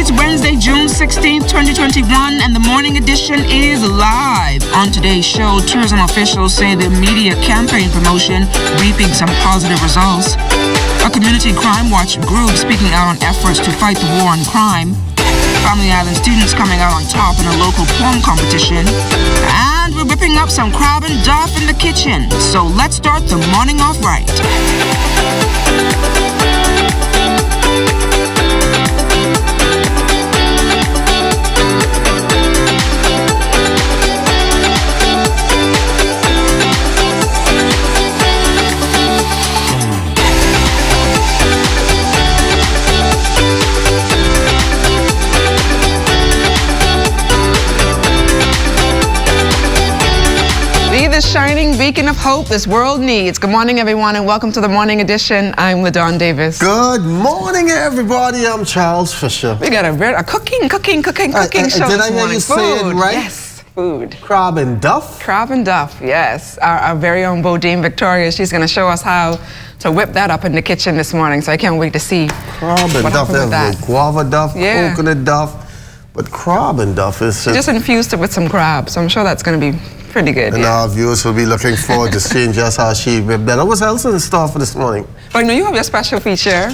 It's Wednesday, June 16th, 2021, and the morning edition is live. On today's show, tourism officials say the media campaign promotion reaping some positive results. A community crime watch group speaking out on efforts to fight the war on crime. Family Island students coming out on top in a local poem competition. And we're whipping up some crab and duff in the kitchen. So let's start the morning off right. The shining beacon of hope this world needs. Good morning, everyone, and welcome to the morning edition. I'm LaDawn Davis. Good morning, everybody. I'm Charles Fisher. We got a cooking show did this I hear morning. you say it right? Yes, food. Crab and duff? Crab and duff, yes. Our very own Bodine Victoria, she's going to show us how to whip that up in the kitchen this morning, so I can't wait to see Crab and duff. There's guava duff, coconut duff, but crab and duff is just infused it with some crab, so I'm sure that's going to be pretty good. And our viewers will be looking forward to seeing just how she whipped that. What's else in store for this morning? But you know, you have your special feature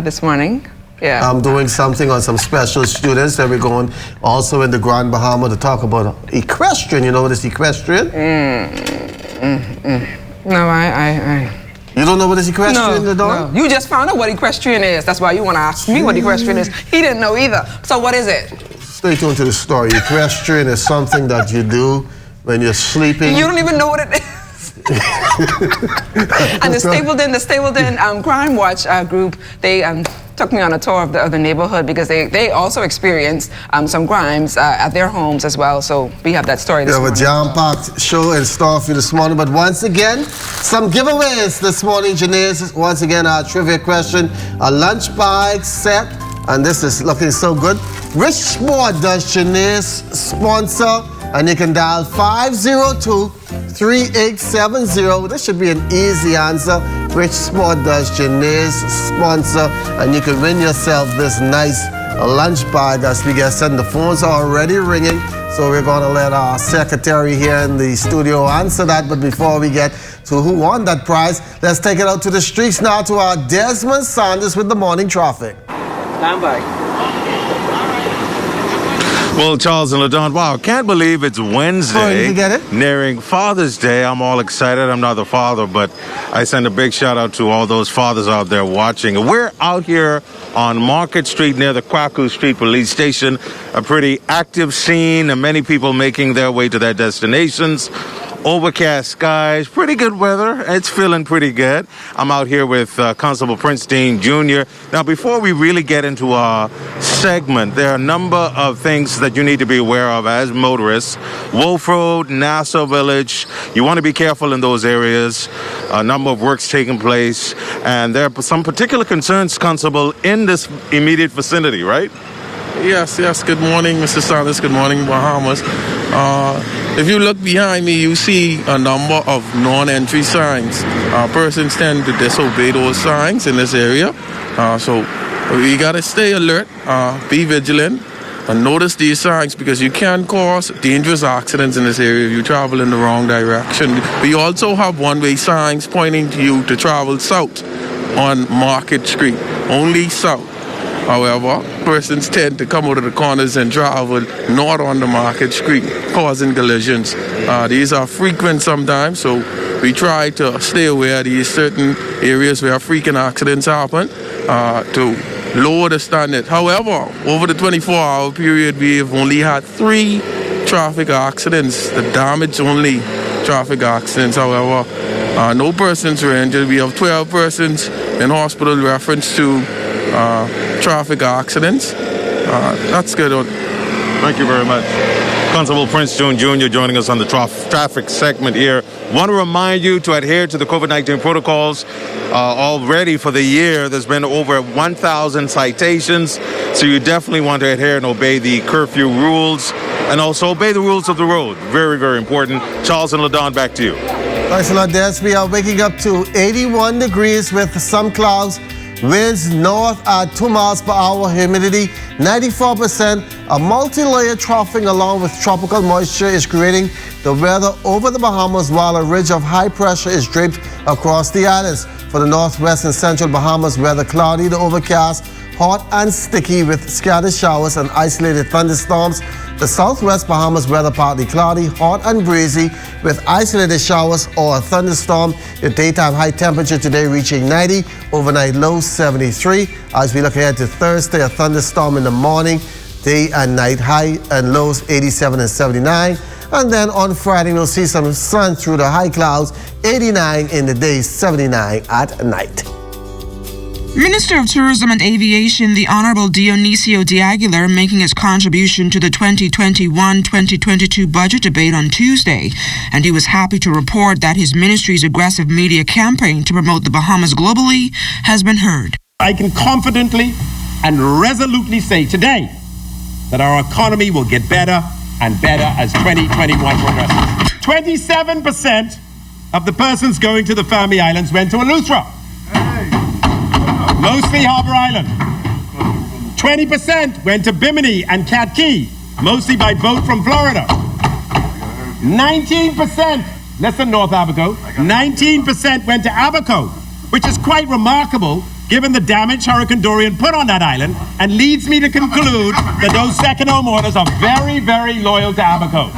this morning. Yeah. I'm doing something on some special students that we're going also in the Grand Bahama to talk about equestrian. You know what is equestrian? No, I You don't know what is equestrian, No. You just found out what equestrian is. That's why you want to ask me what equestrian is. He didn't know either. So what is it? Stay tuned to the story. Equestrian is something that you do when you're sleeping. You don't even know what it is. And the Stapleton Crime Watch group, they took me on a tour of the neighborhood because they also experienced some crimes at their homes as well. So we have that story this morning. We have a jam-packed show in store for you this morning. But once again, some giveaways this morning. Janice, once again, our trivia question. A lunch bag set, and this is looking so good. Which sport does Janice sponsor? And you can dial 502-3870. This should be an easy answer. Which sport does Janae's sponsor? And you can win yourself this nice lunch bag as we get sent. The phones are already ringing, so we're going to let our secretary here in the studio answer that. But before we get to who won that prize, let's take it out to the streets now to our Desmond Sanders with the morning traffic. Stand by. Well, Charles and LaDawn, wow, can't believe it's Wednesday. Did you get it? Nearing Father's Day. I'm all excited. I'm not the father, but I send a big shout out to all those fathers out there watching. We're out here on Market Street near the Kwaku Street Police Station. A pretty active scene and many people making their way to their destinations. Overcast skies, pretty good weather. It's feeling pretty good. I'm out here with Constable Prince Dean Jr. Now, before we really get into our segment, there are a number of things that you need to be aware of as motorists. Wolf Road, Nassau Village, you want to be careful in those areas. A number of works taking place, and there are some particular concerns, Constable, in this immediate vicinity, right? Yes. Good morning, Mr. Sanders. Good morning, Bahamas. If you look behind me, you see a number of non-entry signs. Persons tend to disobey those signs in this area. So we got to stay alert, be vigilant, and notice these signs because you can cause dangerous accidents in this area if you travel in the wrong direction. We also have one-way signs pointing to you to travel south on Market Street, only south. However, persons tend to come out of the corners and travel north on the Market Street, causing collisions. These are frequent sometimes, so we try to stay aware of these certain areas where frequent accidents happen to lower the standard. However, over the 24-hour period, we have only had 3 traffic accidents, the damage-only traffic accidents. However, no persons were injured. We have 12 persons in hospital in reference to traffic accidents. That's good. Thank you very much. Constable Prince June Jr. joining us on the traffic segment here. Want to remind you to adhere to the COVID-19 protocols. Already for the year, there's been over 1,000 citations. So you definitely want to adhere and obey the curfew rules and also obey the rules of the road. Very, very important. Charles and LaDawn, back to you. Thanks a lot, Des. We are waking up to 81 degrees with some clouds Winds north at 2 miles per hour, humidity 94%. A multi-layered troughing along with tropical moisture is creating the weather over the Bahamas, while a ridge of high pressure is draped across the islands. For the northwest and central Bahamas, weather cloudy to overcast, hot and sticky with scattered showers and isolated thunderstorms. The southwest Bahamas, weather partly cloudy, hot and breezy with isolated showers or a thunderstorm. The daytime high temperature today reaching 90, overnight low 73. As we look ahead to Thursday, a thunderstorm in the morning, day and night high and lows 87 and 79. And then on Friday, we'll see some sun through the high clouds, 89 in the day, 79 at night. Minister of Tourism and Aviation, the Honorable Dionisio de Aguilar, making his contribution to the 2021-2022 budget debate on Tuesday, and he was happy to report that his ministry's aggressive media campaign to promote the Bahamas globally has been heard. I can confidently and resolutely say today that our economy will get better and better as 2021 progresses. 27% of the persons going to the Fermi Islands went to Eleuthera. Mostly Harbour Island. 20% went to Bimini and Cat Key, mostly by boat from Florida. 19%, less than North Abaco, 19% went to Abaco, which is quite remarkable given the damage Hurricane Dorian put on that island, and leads me to conclude that those second homeowners are very, very loyal to Abaco.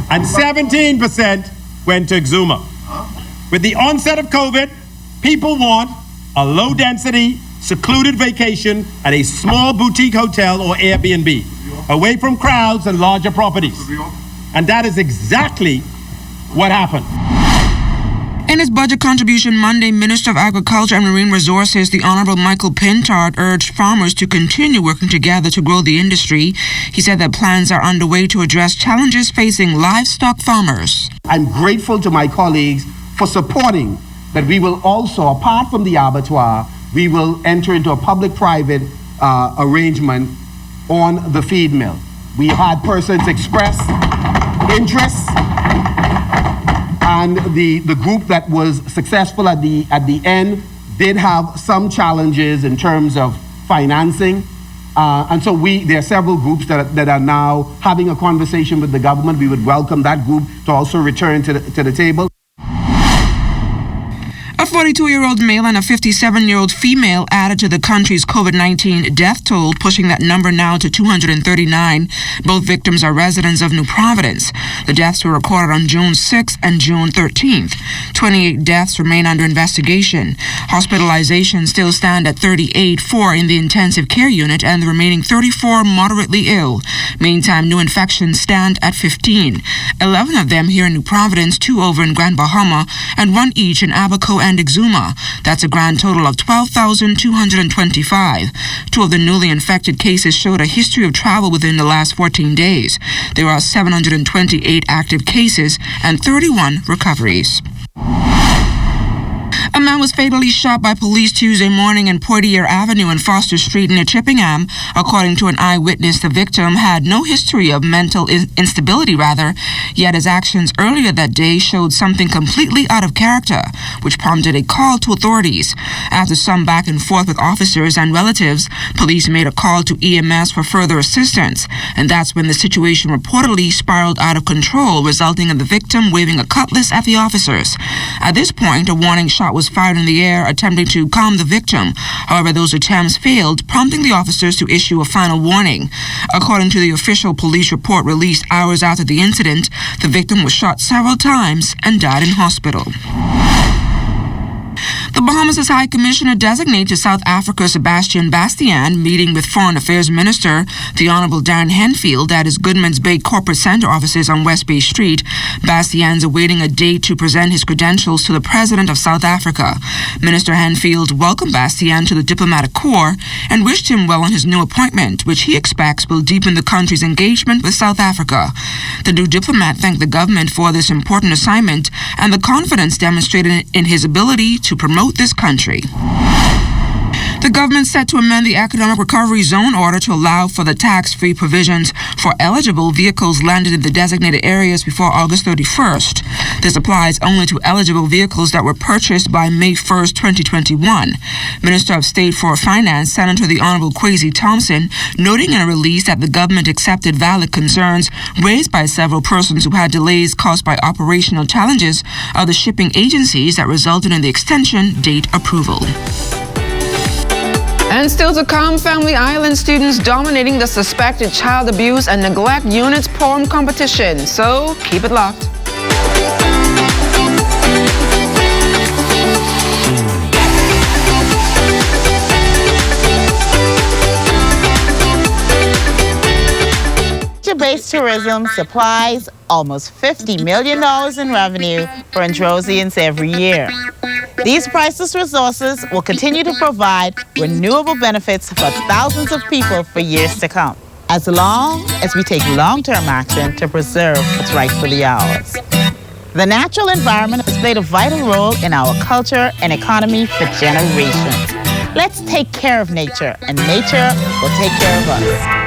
And 17% went to Exuma. With the onset of COVID, people want a low-density, secluded vacation at a small boutique hotel or Airbnb, away from crowds and larger properties. And that is exactly what happened. In his budget contribution Monday, Minister of Agriculture and Marine Resources, the Honorable Michael Pintard, urged farmers to continue working together to grow the industry. He said that plans are underway to address challenges facing livestock farmers. I'm grateful to my colleagues for supporting that we will also, apart from the abattoir, we will enter into a public-private arrangement on the feed mill. We had persons express interest, and the group that was successful at the end did have some challenges in terms of financing. And so there are several groups that are now having a conversation with the government. We would welcome that group to also return to the table. A 42-year-old male and a 57-year-old female added to the country's COVID-19 death toll, pushing that number now to 239. Both victims are residents of New Providence. The deaths were recorded on June 6th and June 13th. 28 deaths remain under investigation. Hospitalizations still stand at 38, 4 in the intensive care unit, and the remaining 34 moderately ill. Meantime, new infections stand at 15. 11 of them here in New Providence, 2 over in Grand Bahama, and 1 each in Abaco and Exuma. That's a grand total of 12,225. 2 of the newly infected cases showed a history of travel within the last 14 days. There are 728 active cases and 31 recoveries. A man was fatally shot by police Tuesday morning in Poitier Avenue and Foster Street near Chippingham. According to an eyewitness, the victim had no history of mental instability, yet his actions earlier that day showed something completely out of character, which prompted a call to authorities. After some back and forth with officers and relatives, police made a call to EMS for further assistance, and that's when the situation reportedly spiraled out of control, resulting in the victim waving a cutlass at the officers. At this point, a warning shot was fired in the air, attempting to calm the victim. However, those attempts failed, prompting the officers to issue a final warning. According to the official police report released hours after the incident, the victim was shot several times and died in hospital. The Bahamas' High Commissioner designate to South Africa, Sebastian Bastian, meeting with Foreign Affairs Minister, the Honorable Darren Henfield, at his Goodman's Bay Corporate Center offices on West Bay Street. Bastian's awaiting a date to present his credentials to the President of South Africa. Minister Henfield welcomed Bastian to the diplomatic corps and wished him well on his new appointment, which he expects will deepen the country's engagement with South Africa. The new diplomat thanked the government for this important assignment and the confidence demonstrated in his ability to promote this country. The government set to amend the Economic Recovery Zone order to allow for the tax-free provisions for eligible vehicles landed in the designated areas before August 31st. This applies only to eligible vehicles that were purchased by May 1st, 2021. Minister of State for Finance, Senator the Honorable Kwesi Thompson, noting in a release that the government accepted valid concerns raised by several persons who had delays caused by operational challenges of the shipping agencies that resulted in the extension date approval. And still to come, Family Island students dominating the suspected child abuse and neglect unit's poem competition. So keep it locked. Nature-based tourism supplies almost $50 million in revenue for Androsians every year. These priceless resources will continue to provide renewable benefits for thousands of people for years to come, as long as we take long-term action to preserve what's rightfully ours. The natural environment has played a vital role in our culture and economy for generations. Let's take care of nature, and nature will take care of us.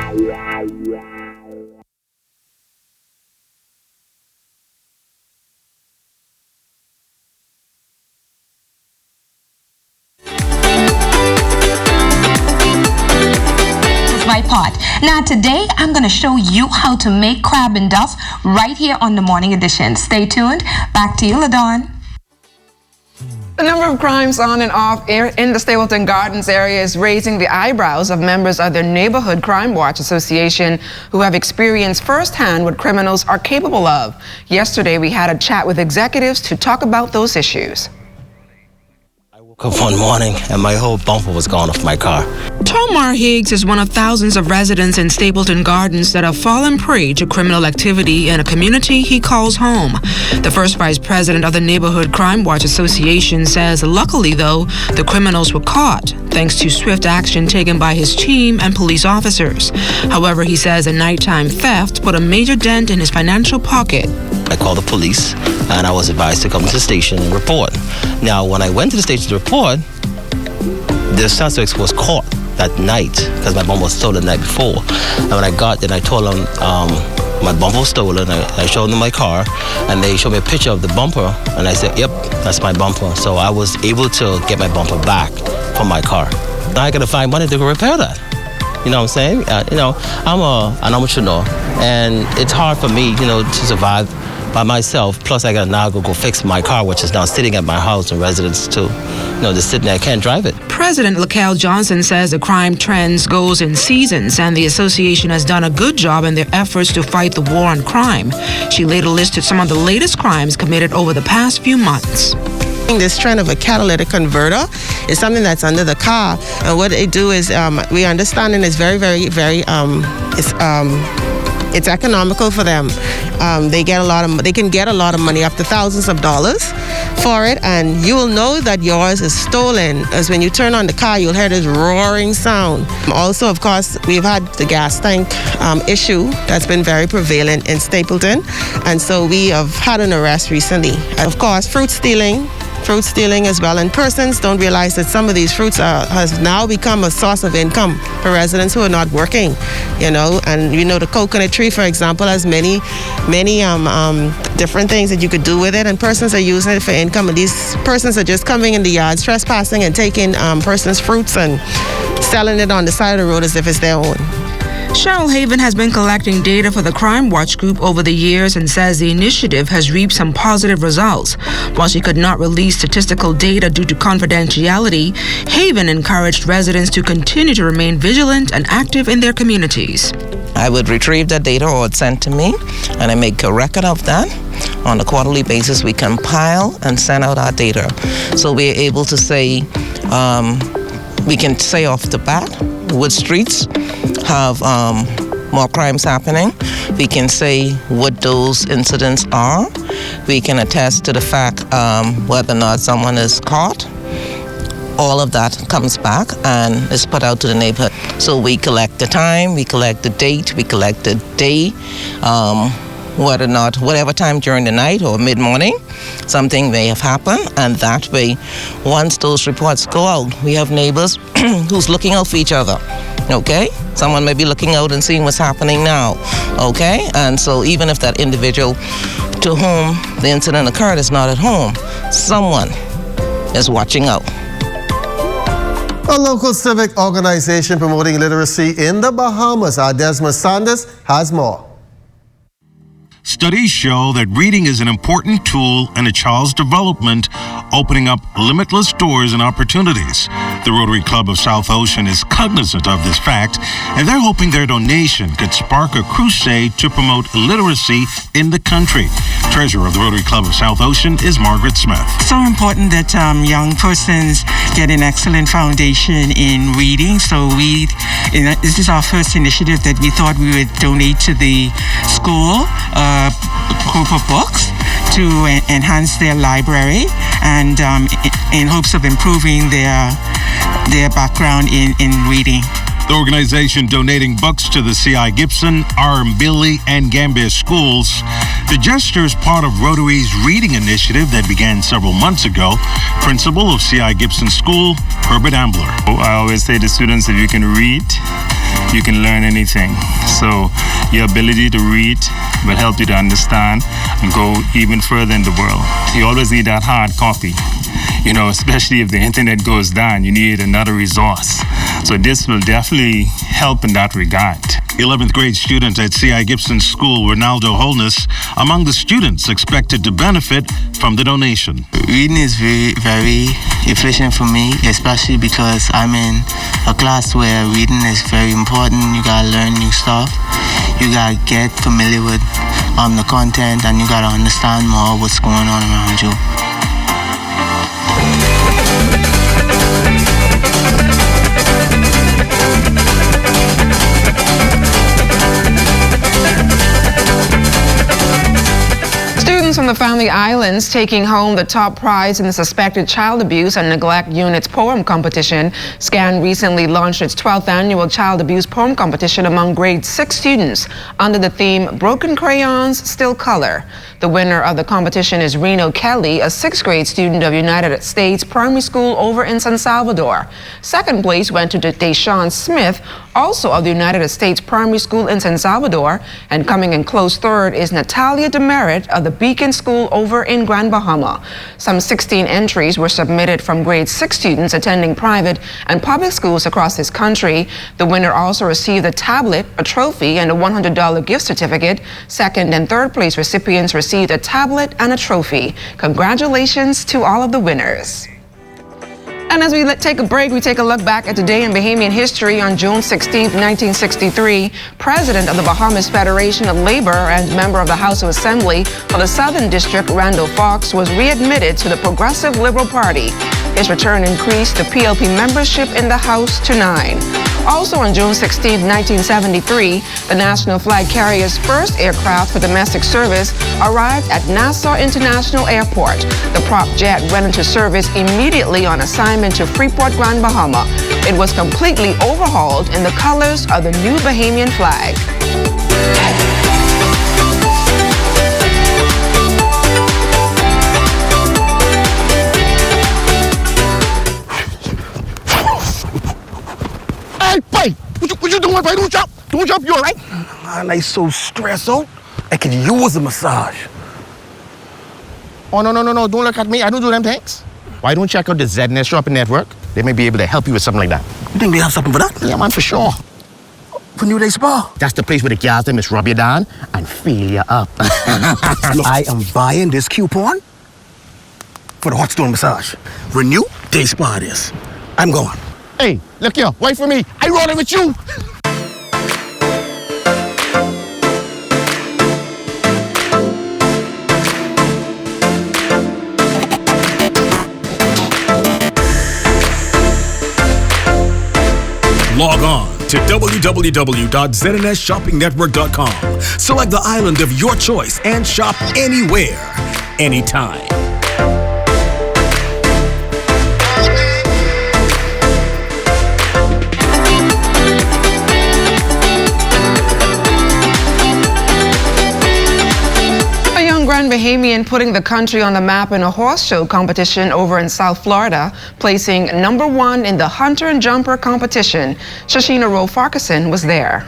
Pot. Now today I'm going to show you how to make crab and duff right here on the Morning Edition. Stay tuned. Back to you, LaDawn. The number of crimes on and off in the Stapleton Gardens area is raising the eyebrows of members of the Neighborhood Crime Watch Association who have experienced firsthand what criminals are capable of. Yesterday we had a chat with executives to talk about those issues. Up one morning and my whole bumper was gone off my car. Tomar Higgs is one of thousands of residents in Stapleton Gardens that have fallen prey to criminal activity in a community he calls home. The first vice president of the Neighborhood Crime Watch Association says luckily though, the criminals were caught thanks to swift action taken by his team and police officers. However, he says a nighttime theft put a major dent in his financial pocket. I called the police and I was advised to come to the station and report. Now, when I went to the station to report, the suspect was caught that night because my bumper was stolen the night before. And when I got there, I told them my bumper was stolen. I showed them my car and they showed me a picture of the bumper and I said, yep, that's my bumper. So I was able to get my bumper back from my car. Now I gotta find money to go repair that. You know what I'm saying? I'm an entrepreneur and it's hard for me, to survive by myself. Plus I gotta now go fix my car, which is now sitting at my house and residents too. Just sitting there, I can't drive it. President LaCale Johnson says the crime trends goes in seasons and the association has done a good job in their efforts to fight the war on crime. She later listed some of the latest crimes committed over the past few months. This trend of a catalytic converter is something that's under the car, and what they do is we understand it's very, very, very it's economical for them. They can get a lot of money, up to thousands of dollars for it, and you will know that yours is stolen as when you turn on the car, you'll hear this roaring sound. Also, of course, we've had the gas tank issue that's been very prevalent in Stapleton, and so we have had an arrest recently. Of course, fruit stealing as well, and persons don't realize that some of these fruits has now become a source of income for residents who are not working, and the coconut tree, for example, has many different things that you could do with it, and persons are using it for income, and these persons are just coming in the yards, trespassing and taking persons' fruits and selling it on the side of the road as if it's their own. Cheryl Haven has been collecting data for the Crime Watch Group over the years and says the initiative has reaped some positive results. While she could not release statistical data due to confidentiality, Haven encouraged residents to continue to remain vigilant and active in their communities. I would retrieve that data or it's sent to me, and I make a record of that. On a quarterly basis, we compile and send out our data. So we're able to say, we can say off the bat, what streets have more crimes happening. We can say what those incidents are. We can attest to the fact whether or not someone is caught. All of that comes back and is put out to the neighborhood. So we collect the time, we collect the date, we collect the day, whether or not, whatever time during the night or mid-morning, something may have happened, and that way, once those reports go out, we have neighbors who's looking out for each other, okay? Someone may be looking out and seeing what's happening now, okay? And so even if that individual to whom the incident occurred is not at home, someone is watching out. A local civic organization promoting literacy in the Bahamas, our Desmond Sanders, has more. Studies show that reading is an important tool in a child's development, opening up limitless doors and opportunities. The Rotary Club of South Ocean is cognizant of this fact, and they're hoping their donation could spark a crusade to promote literacy in the country. Treasurer of the Rotary Club of South Ocean is Margaret Smith. So important that young persons get an excellent foundation in reading. So this is our first initiative that we thought we would donate to the school, a group of books to enhance their library and in hopes of improving their background in reading. The organization donating books to the C.I. Gibson, R.M. and Gambier schools. The gesture is part of Rotary's reading initiative that began several months ago. Principal of C.I. Gibson School, Herbert Ambler. I always say to students, if you can read, you can learn anything. So your ability to read will help you to understand and go even further in the world. You always need that hard copy. You know, especially if the internet goes down, you need another resource. So this will definitely help in that regard. 11th grade student at C.I. Gibson School, Ronaldo Holness, among the students expected to benefit from the donation. Reading is very, very efficient for me, especially because I'm in a class where reading is very important. You gotta learn new stuff. You gotta get familiar with the content, and you gotta understand more what's going on around you. Students from the Family Islands taking home the top prize in the Suspected Child Abuse and Neglect Unit's poem competition. SCAN recently launched its 12th annual Child Abuse Poem Competition among grade 6 students under the theme Broken Crayons, Still Color. The winner of the competition is Reno Kelly, a 6th grade student of United States Primary School over in San Salvador. Second place went to Deshaun Smith, also of the United States Primary School in San Salvador, and coming in close third is Natalia Demerit of the Beacon School over in Grand Bahama. Some 16 entries were submitted from grade 6 students attending private and public schools across this country. The winner also received a tablet, a trophy, and a $100 gift certificate. Second and third place recipients received a tablet and a trophy. Congratulations to all of the winners. And as we take a break, we take a look back at today in Bahamian history. On June 16, 1963, President of the Bahamas Federation of Labor and member of the House of Assembly for the Southern District, Randall Fox, was readmitted to the Progressive Liberal Party. His return increased the PLP membership in the House to 9. Also on June 16, 1973, the National Flag Carrier's first aircraft for domestic service arrived at Nassau International Airport. The prop jet went into service immediately on assignment to Freeport, Grand Bahama. It was completely overhauled in the colors of the new Bahamian flag. Hey, what you doing, baby? Don't jump, you all right? Man, I so stressed out. I could use a massage. Oh, no, don't look at me. I don't do them things. Why don't you check out the ZNS Shopping Network? They may be able to help you with something like that. You think they have something for that? Yeah, man, for sure. For New Day Spa? That's the place where the guys them just rub you down and feel you up. Look, I am buying this coupon for the hot stone massage. Renew Day Spa it is. I'm going. Hey, look here, wait for me. I rolling with you. Log on to www.znsshoppingnetwork.com. Select the island of your choice and shop anywhere, anytime. Bahamian putting the country on the map in a horse show competition over in South Florida, placing #1 in the Hunter and Jumper competition. Shashina Rowe Farquharson was there.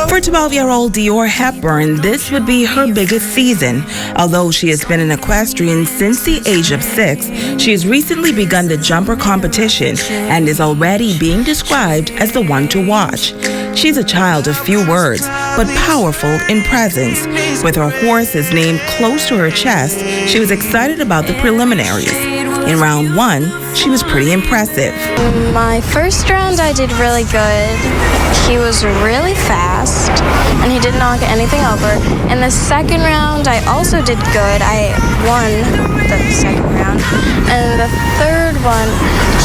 For 12-year-old Dior Hepburn, this would be her biggest season. Although she has been an equestrian since the age of 6, she has recently begun the jumper competition and is already being described as the one to watch. She's a child of few words, but powerful in presence. With her horse's name close to her chest, she was excited about the preliminaries. In round 1, she was pretty impressive. My first round, I did really good. He was really fast, and he did not get anything over. In the second round, I also did good. I won the second round. And the third one,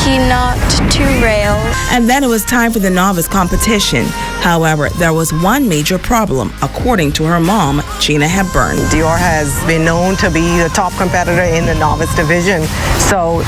he knocked 2 rails. And then it was time for the novice competition. However, there was one major problem, according to her mom, Gina Hepburn. Dior has been known to be the top competitor in the novice division. So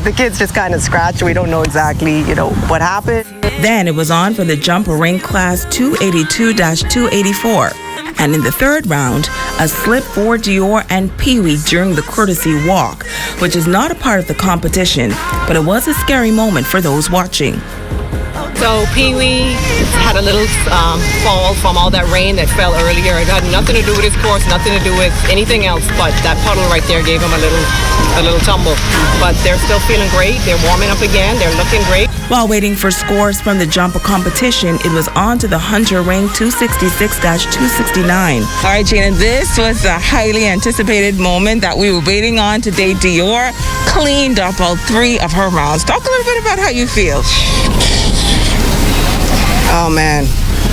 the kids just kind of scratched. We don't know exactly, what happened. Then it was on for the jumper ring class 282-284. And in the third round, a slip for Dior and Pee-wee during the courtesy walk, which is not a part of the competition, but it was a scary moment for those watching. So Pee-wee had a little fall from all that rain that fell earlier. It had nothing to do with his course, nothing to do with anything else, but that puddle right there gave him a little tumble. But they're still feeling great. They're warming up again. They're looking great. While waiting for scores from the jumper competition, it was on to the Hunter Ring 266-269. All right, Gina, this was the highly anticipated moment that we were waiting on today. Dior cleaned up all 3 of her rounds. Talk a little bit about how you feel. Oh man,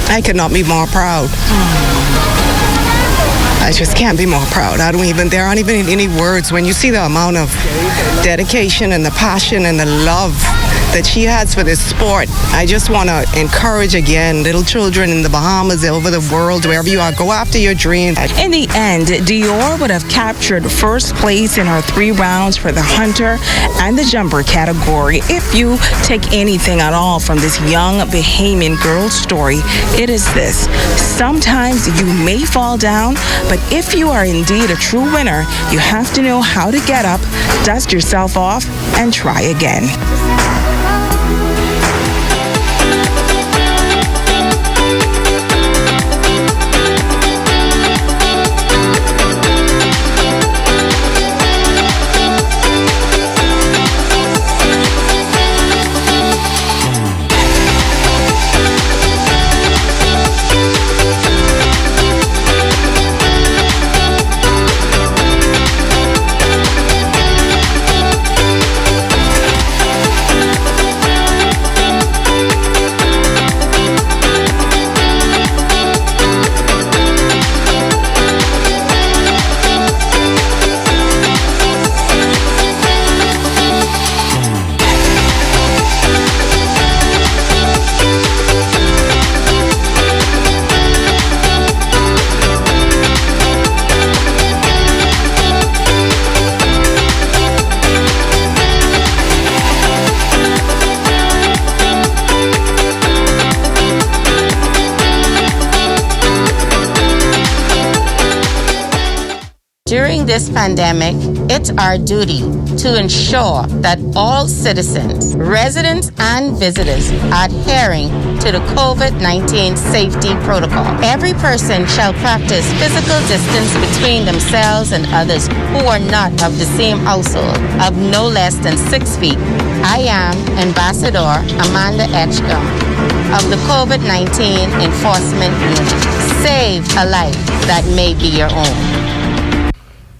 I could not be more proud. I just can't be more proud. There aren't even any words. When you see the amount of dedication and the passion and the love that she has for this sport, I just want to encourage again little children in the Bahamas, over the world, wherever you are, go after your dreams. In the end, Dior would have captured first place in her 3 rounds for the hunter and the jumper category. If you take anything at all from this young Bahamian girl's story, it is this: sometimes you may fall down, but if you are indeed a true winner, you have to know how to get up, dust yourself off, and try again. During this pandemic, it's our duty to ensure that all citizens, residents, and visitors are adhering to the COVID-19 safety protocol. Every person shall practice physical distance between themselves and others who are not of the same household, of no less than 6 feet. I am Ambassador Amanda Etchcom of the COVID-19 Enforcement Unit. Save a life that may be your own.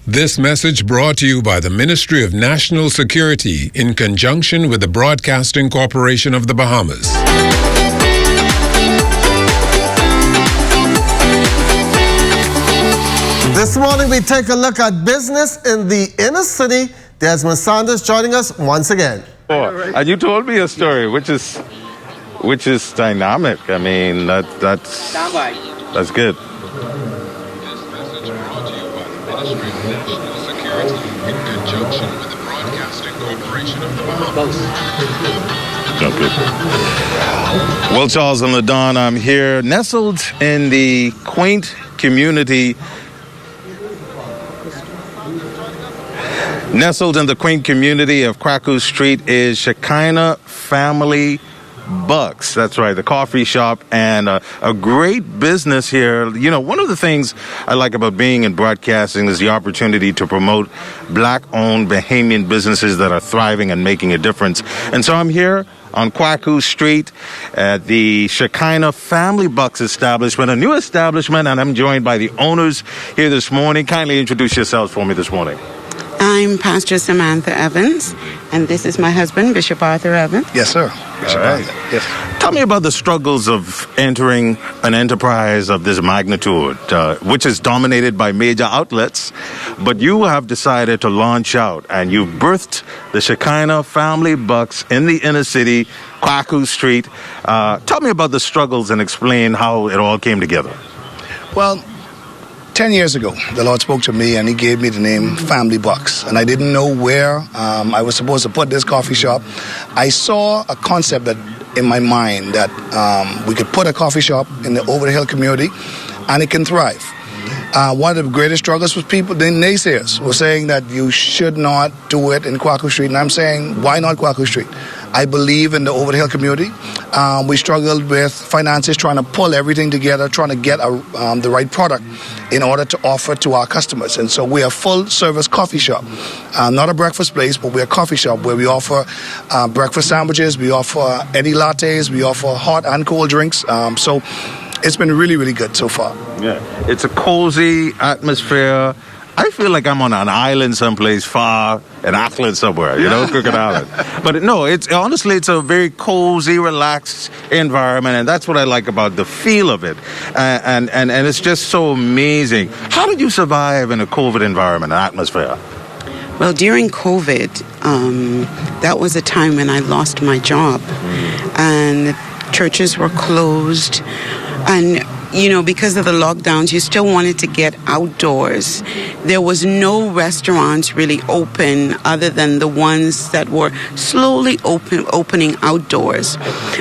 This message brought to you by the Ministry of National Security in conjunction with the Broadcasting Corporation of the Bahamas. This morning we take a look at business in the inner city. Desmond Sanders joining us once again. And you told me a story, which is dynamic. I mean, that's good. Okay. Well, Charles and LaDon, I'm here, nestled in the quaint community Nestled in the quaint community of Kwaku Street is Shekinah Family Bucks. That's right, the coffee shop, and a great business here. You know, one of the things I like about being in broadcasting is the opportunity to promote black-owned Bahamian businesses that are thriving and making a difference. And so I'm here on Kwaku Street at the Shekinah Family Bucks establishment, a new establishment, and I'm joined by the owners here this morning. Kindly introduce yourselves for me this morning. I'm Pastor Samantha Evans, and this is my husband, Bishop Arthur Evans. Yes, sir. Bishop Arthur. Yes. Tell me about the struggles of entering an enterprise of this magnitude, which is dominated by major outlets, but you have decided to launch out, and you've birthed the Shekinah Family Bucks in the inner city, Kwaku Street. Tell me about the struggles and explain how it all came together. Well, 10 years ago, the Lord spoke to me and he gave me the name Family Bucks. And I didn't know where I was supposed to put this coffee shop. I saw a concept that in my mind that we could put a coffee shop in the Over the Hill community and it can thrive. One of the greatest struggles was people, the naysayers, were saying that you should not do it in Kwaku Street. And I'm saying, why not Kwaku Street? I believe in the Over the Hill community. We struggled with finances, trying to pull everything together, trying to get the right product in order to offer to our customers. And so we're a full-service coffee shop. Not a breakfast place, but we're a coffee shop where we offer breakfast sandwiches, we offer any lattes, we offer hot and cold drinks. So it's been really, really good so far. Yeah, it's a cozy atmosphere. I feel like I'm on an island someplace far in Auckland somewhere, you know, Crooked Island. But no, it's honestly, it's a very cozy, relaxed environment, and that's what I like about the feel of it. And it's just so amazing. How did you survive in a COVID environment, atmosphere? Well, during COVID, that was a time when I lost my job, and churches were closed, and you know, because of the lockdowns, you still wanted to get outdoors. There was no restaurants really open other than the ones that were slowly opening outdoors.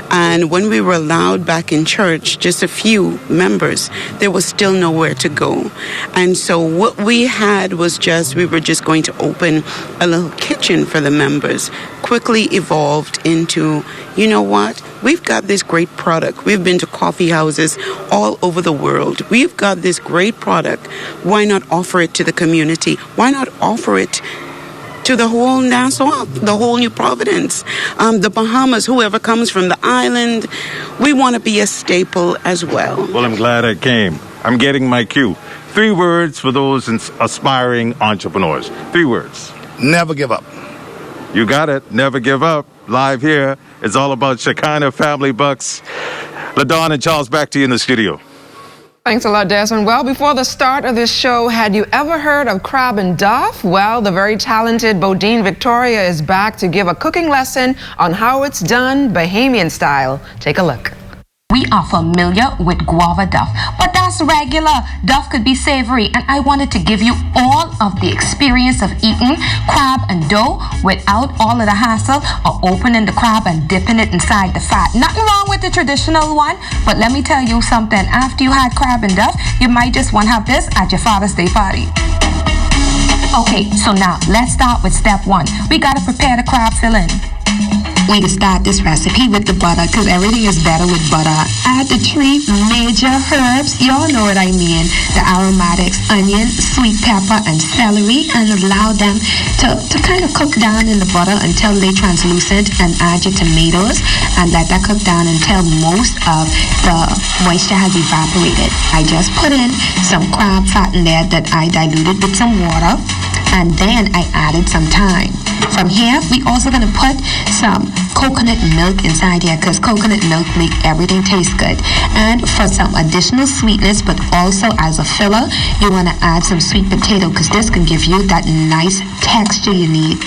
And when we were allowed back in church, just a few members, there was still nowhere to go. And so what we had was we were just going to open a little kitchen for the members. Quickly evolved into, you know what? We've got this great product. We've been to coffee houses all over the world. We've got this great product. Why not offer it to the community? Why not offer it to the whole Nassau, the whole New Providence, the Bahamas, whoever comes from the island? We want to be a staple as well. Well, I'm glad I came. I'm getting my cue. 3 words for those aspiring entrepreneurs. 3 words. Never give up. You got it. Never give up. Live here. It's all about Shekinah Family Bucks. LaDon and Charles, back to you in the studio. Thanks a lot, Desmond. Well, before the start of this show, had you ever heard of Crab and Duff? Well, the very talented Bodine Victoria is back to give a cooking lesson on how it's done Bahamian style. Take a look. We are familiar with guava duff, but that's regular. Duff could be savory, and I wanted to give you all of the experience of eating crab and dough without all of the hassle of opening the crab and dipping it inside the fat. Nothing wrong with the traditional one, but let me tell you something. After you had crab and duff, you might just want to have this at your Father's Day party. Okay, so now let's start with step 1. We gotta prepare the crab filling. We can start this recipe with the butter, because everything is better with butter. Add the 3 major herbs, y'all know what I mean, the aromatics, onion, sweet pepper, and celery, and allow them to kind of cook down in the butter until they're translucent, and add your tomatoes and let that cook down until most of the moisture has evaporated. I just put in some crab fat in there that I diluted with some water, and then I added some thyme. From here, we also going to put some coconut milk inside here, because coconut milk make everything taste good. And for some additional sweetness, but also as a filler, you want to add some sweet potato, because this can give you that nice texture you need.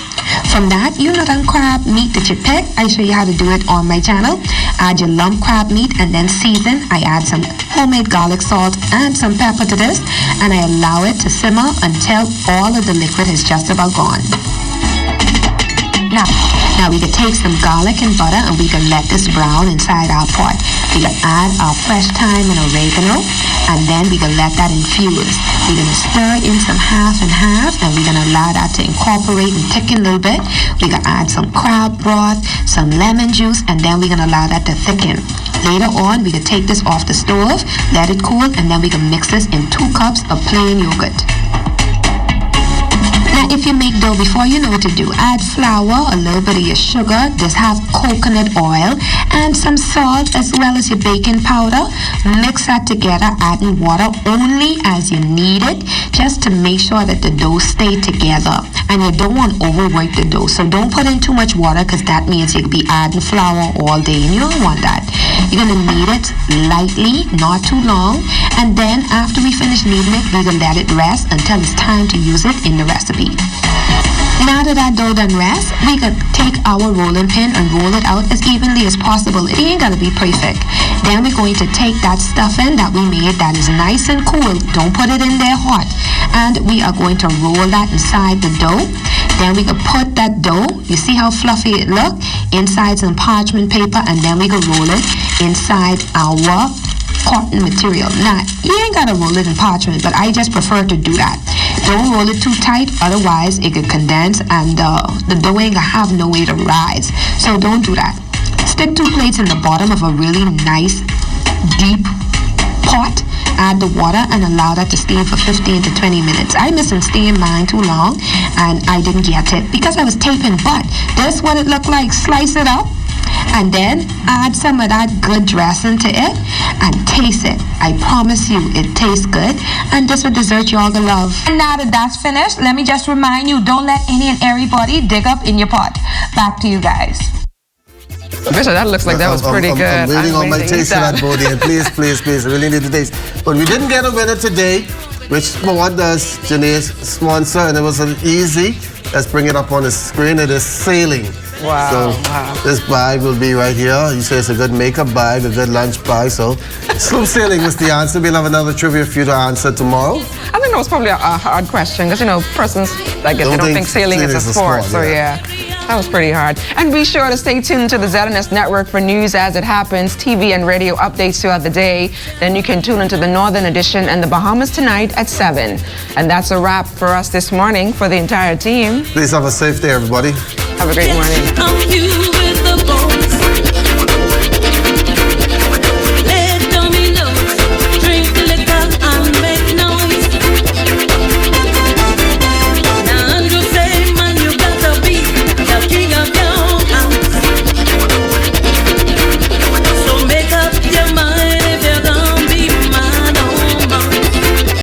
From that, you know, done crab meat that you pick. I show you how to do it on my channel. Add your lump crab meat and then season. I add some homemade garlic salt and some pepper to this, and I allow it to simmer until all of the liquid is just about gone. Now we can take some garlic and butter and we can let this brown inside our pot. We can add our fresh thyme and oregano, and then we're gonna let that infuse. We're gonna stir in some half and half, and we're gonna allow that to incorporate and thicken a little bit. We're gonna add some crab broth, some lemon juice, and then we're gonna allow that to thicken. Later on, we can take this off the stove, let it cool, and then we can mix this in 2 cups of plain yogurt. Now, if you make dough before, you know what to do. Add flour, a little bit of your sugar, just have coconut oil, and some salt as well as your baking powder. Mix that together, adding water only as you need it, just to make sure that the dough stay together. And you don't want to overwork the dough, so don't put in too much water, because that means you'll be adding flour all day, and you don't want that. You're going to knead it lightly, not too long, and then after we finish kneading it, we're going to let it rest until it's time to use it in the recipe. Now that our dough done rest, we could take our rolling pin and roll it out as evenly as possible. It ain't gonna be perfect. Then we're going to take that stuffing that we made that is nice and cool. Don't put it in there hot. And we are going to roll that inside the dough. Then we can put that dough, you see how fluffy it look, inside some parchment paper, and then we can roll it inside our cotton material. Now, you ain't gotta roll it in parchment, but I just prefer to do that. Don't roll it too tight, otherwise it could condense and the dough ain't gonna have no way to rise. So don't do that. Stick 2 plates in the bottom of a really nice, deep pot. Add the water and allow that to steam for 15 to 20 minutes. I missed steam mine too long and I didn't get it because I was taping, but this is what it looked like. Slice it up and then add some of that good dressing to it and taste it. I promise you it tastes good, and this is a dessert you all gonna love. And now that that's finished, let me just remind you, don't let any and everybody dig up in your pot. Back to you guys. Bishop, that looks like that was pretty good. I'm waiting on my taste for that, Bodie. And please, I really need to taste. But we didn't get a winner today, which what does Janae's sponsor, and it was easy. Let's bring it up on the screen. It is sailing. Wow. So this bag will be right here. You say it's a good makeup bag, a good lunch bag. So sloop sailing was the answer. We'll have another trivia for you to answer tomorrow. I think that was probably a hard question because, you know, persons, I guess, they don't think sailing is a sport. So, yeah. That was pretty hard. And be sure to stay tuned to the ZNS Network for news as it happens, TV and radio updates throughout the day. Then you can tune into the Northern Edition and the Bahamas Tonight at 7. And that's a wrap for us this morning for the entire team. Please have a safe day, everybody. Have a great morning.